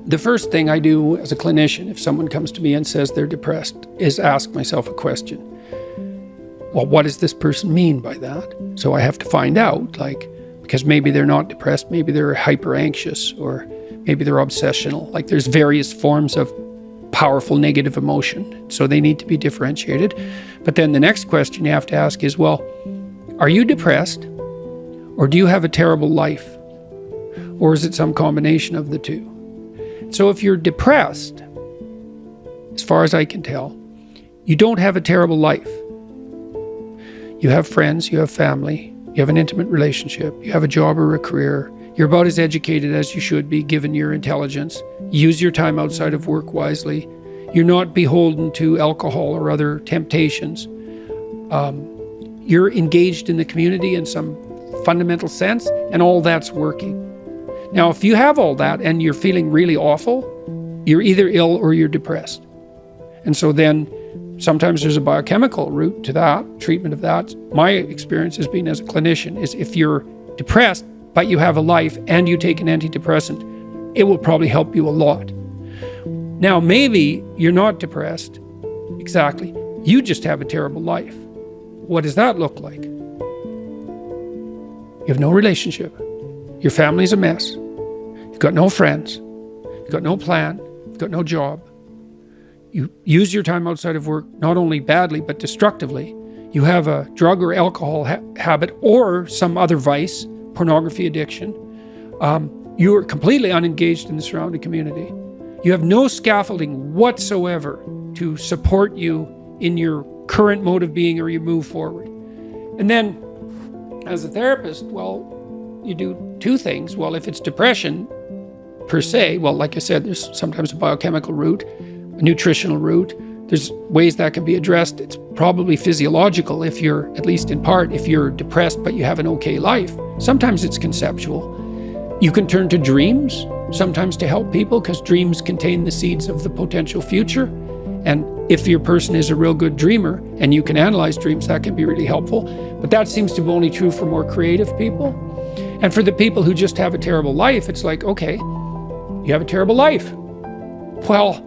The first thing I do as a clinician, if someone comes to me and says they're depressed, is ask myself a question. Well, what does this person mean by that? So I have to find out, because maybe they're not depressed, maybe they're hyper anxious, or maybe they're obsessional. There's various forms of powerful negative emotion, so they need to be differentiated. But then the next question you have to ask is, well, are you depressed, or do you have a terrible life? Or is it some combination of the two? So if you're depressed, as far as I can tell, you don't have a terrible life. You have friends, you have family, you have an intimate relationship, you have a job or a career. You're about as educated as you should be given your intelligence. Use your time outside of work wisely. You're not beholden to alcohol or other temptations. You're engaged in the community in some fundamental sense, and all that's working. Now, if you have all that and you're feeling really awful, you're either ill or you're depressed. And so then sometimes there's a biochemical route to that, treatment of that. My experience has been as a clinician is if you're depressed, but you have a life and you take an antidepressant, it will probably help you a lot. Now, maybe you're not depressed, exactly. You just have a terrible life. What does that look like? You have no relationship. Your family's a mess. You've got no friends. You've got no plan. You've got no job. You use your time outside of work not only badly, but destructively. You have a drug or alcohol habit or some other vice, pornography addiction. You are completely unengaged in the surrounding community. You have no scaffolding whatsoever to support you in your current mode of being or you move forward. And then, as a therapist, well, you do two things. Well, if it's depression per se, well, like I said, there's sometimes a biochemical route, a nutritional route. There's ways that can be addressed. It's probably physiological if you're, at least in part, if you're depressed but you have an okay life. Sometimes it's conceptual. You can turn to dreams, sometimes to help people, because dreams contain the seeds of the potential future. And if your person is a real good dreamer and you can analyze dreams, that can be really helpful. But that seems to be only true for more creative people. And for the people who just have a terrible life, it's like, okay, you have a terrible life. Well,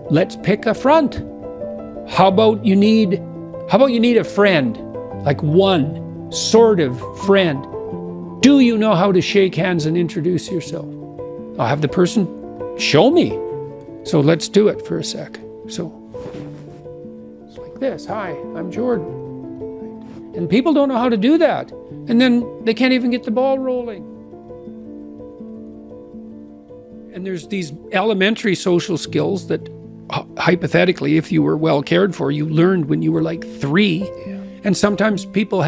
let's pick a front. How about you need a friend, like one sort of friend? Do you know how to shake hands and introduce yourself? I'll have the person show me. So let's do it for a sec. So it's like this. Hi, I'm Jordan. And people don't know how to do that. And then they can't even get the ball rolling. And there's these elementary social skills that hypothetically, if you were well cared for, you learned when you were like 3. Yeah. And sometimes people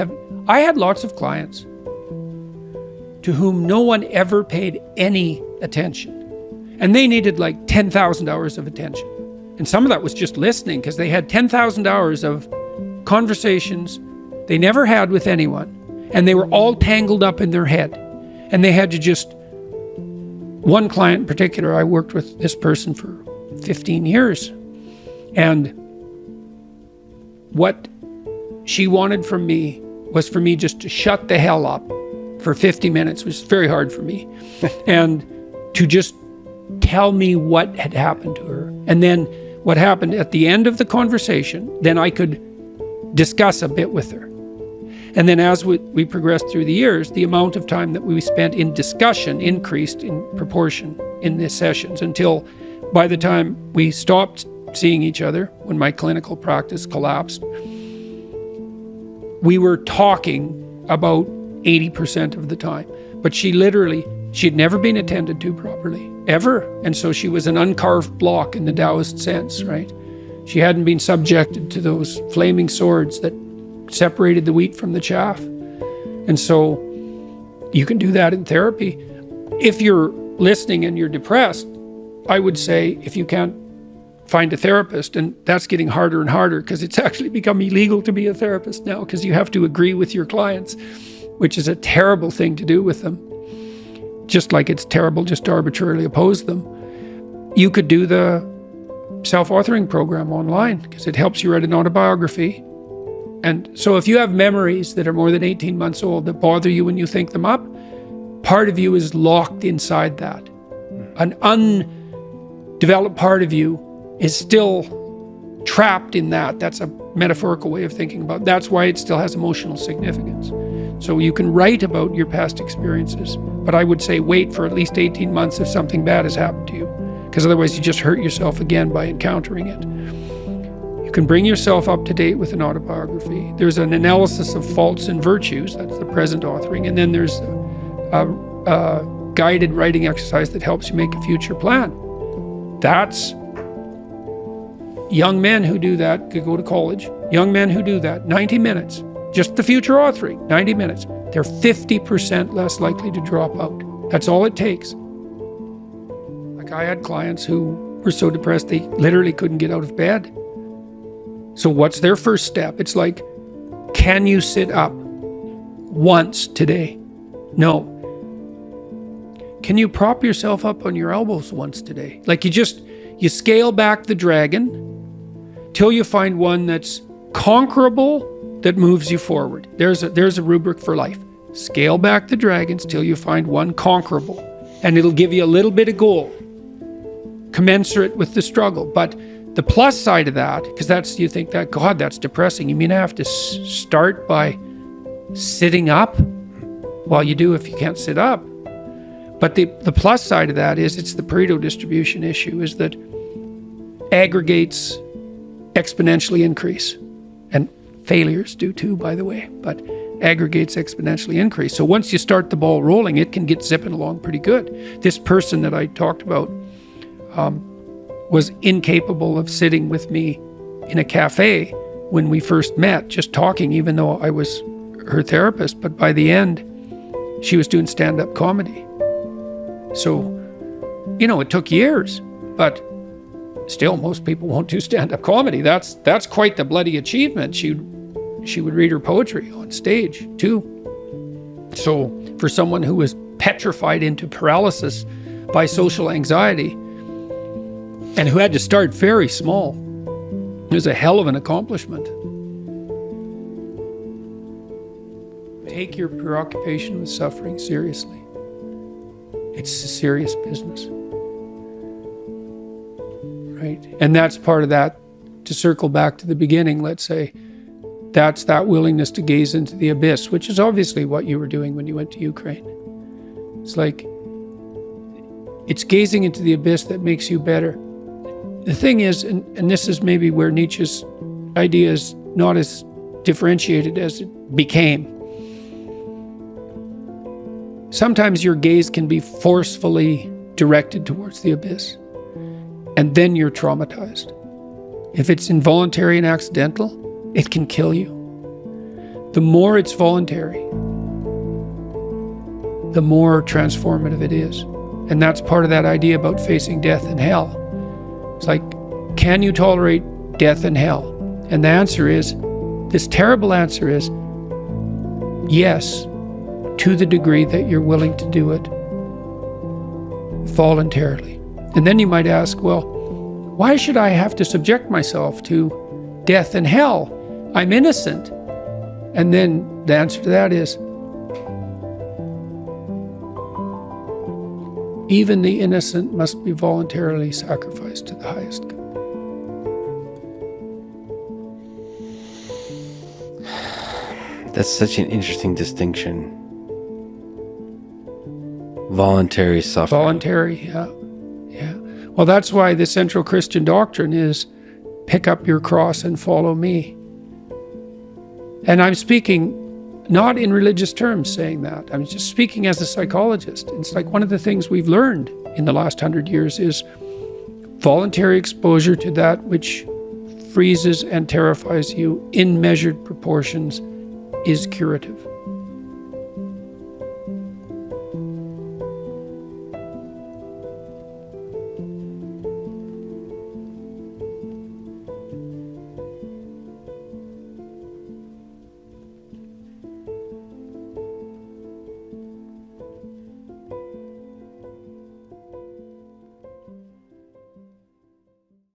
I had lots of clients to whom no one ever paid any attention. And they needed like 10,000 hours of attention. And some of that was just listening, because they had 10,000 hours of conversations they never had with anyone. And they were all tangled up in their head. And they had to just, one client in particular, I worked with this person for 15 years. And what she wanted from me was for me just to shut the hell up for 50 minutes, which is very hard for me, and to just tell me what had happened to her. And then what happened at the end of the conversation, then I could discuss a bit with her. And then as we progressed through the years, the amount of time that we spent in discussion increased in proportion in the sessions, until by the time we stopped seeing each other, when my clinical practice collapsed, we were talking about 80% of the time. But she'd never been attended to properly, ever. And so she was an uncarved block in the Taoist sense, right? She hadn't been subjected to those flaming swords that separated the wheat from the chaff. And so you can do that in therapy. If you're listening and you're depressed, I would say, if you can't find a therapist, and that's getting harder and harder, because it's actually become illegal to be a therapist now, because you have to agree with your clients, which is a terrible thing to do with them. Just like it's terrible just to arbitrarily oppose them. You could do the self-authoring program online, because it helps you write an autobiography. And so if you have memories that are more than 18 months old that bother you when you think them up, part of you is locked inside that. an undeveloped part of you is still trapped in that. That's a metaphorical way of thinking about it. That's why it still has emotional significance. So you can write about your past experiences, but I would say wait for at least 18 months if something bad has happened to you, because otherwise you just hurt yourself again by encountering it. You can bring yourself up to date with an autobiography. There's an analysis of faults and virtues, that's the present authoring, and then there's a guided writing exercise that helps you make a future plan. That's young men who do that, could go to college. Young men who do that, 90 minutes, just the future authoring, 90 minutes. They're 50% less likely to drop out. That's all it takes. Like I had clients who were so depressed they literally couldn't get out of bed. So what's their first step? It's like, can you sit up once today? No. Can you prop yourself up on your elbows once today? Like you scale back the dragon till you find one that's conquerable, that moves you forward. There's a rubric for life. Scale back the dragons till you find one conquerable, and it'll give you a little bit of gold, commensurate with the struggle. But the plus side of that, because you think that, God, that's depressing. You mean I have to start by sitting up? Well, you do if you can't sit up. But the plus side of that is it's the Pareto distribution issue, is that aggregates exponentially increase. And failures do too, by the way, but aggregates exponentially increase. So once you start the ball rolling, it can get zipping along pretty good. This person that I talked about was incapable of sitting with me in a cafe when we first met, just talking, even though I was her therapist. But by the end, she was doing stand-up comedy. So, it took years, but still, most people won't do stand-up comedy. That's quite the bloody achievement. She would read her poetry on stage too. So for someone who was petrified into paralysis by social anxiety and who had to start very small, it was a hell of an accomplishment. Take your preoccupation with suffering seriously. It's a serious business. Right? And that's part of that, to circle back to the beginning, let's say, that's that willingness to gaze into the abyss, which is obviously what you were doing when you went to Ukraine. It's like, it's gazing into the abyss that makes you better. The thing is, and this is maybe where Nietzsche's idea is not as differentiated as it became. Sometimes your gaze can be forcefully directed towards the abyss, and then you're traumatized. If it's involuntary and accidental, it can kill you. The more it's voluntary, the more transformative it is. And that's part of that idea about facing death and hell. It's like, can you tolerate death and hell? And the answer is, this terrible answer is, yes, to the degree that you're willing to do it voluntarily. And then you might ask, well, why should I have to subject myself to death and hell? I'm innocent. And then the answer to that is, even the innocent must be voluntarily sacrificed to the highest good. That's such an interesting distinction. Voluntary suffering. Voluntary, yeah. Well, that's why the central Christian doctrine is pick up your cross and follow me. And I'm speaking not in religious terms saying that. I'm just speaking as a psychologist. It's like one of the things we've learned in the last 100 years is voluntary exposure to that which freezes and terrifies you in measured proportions is curative.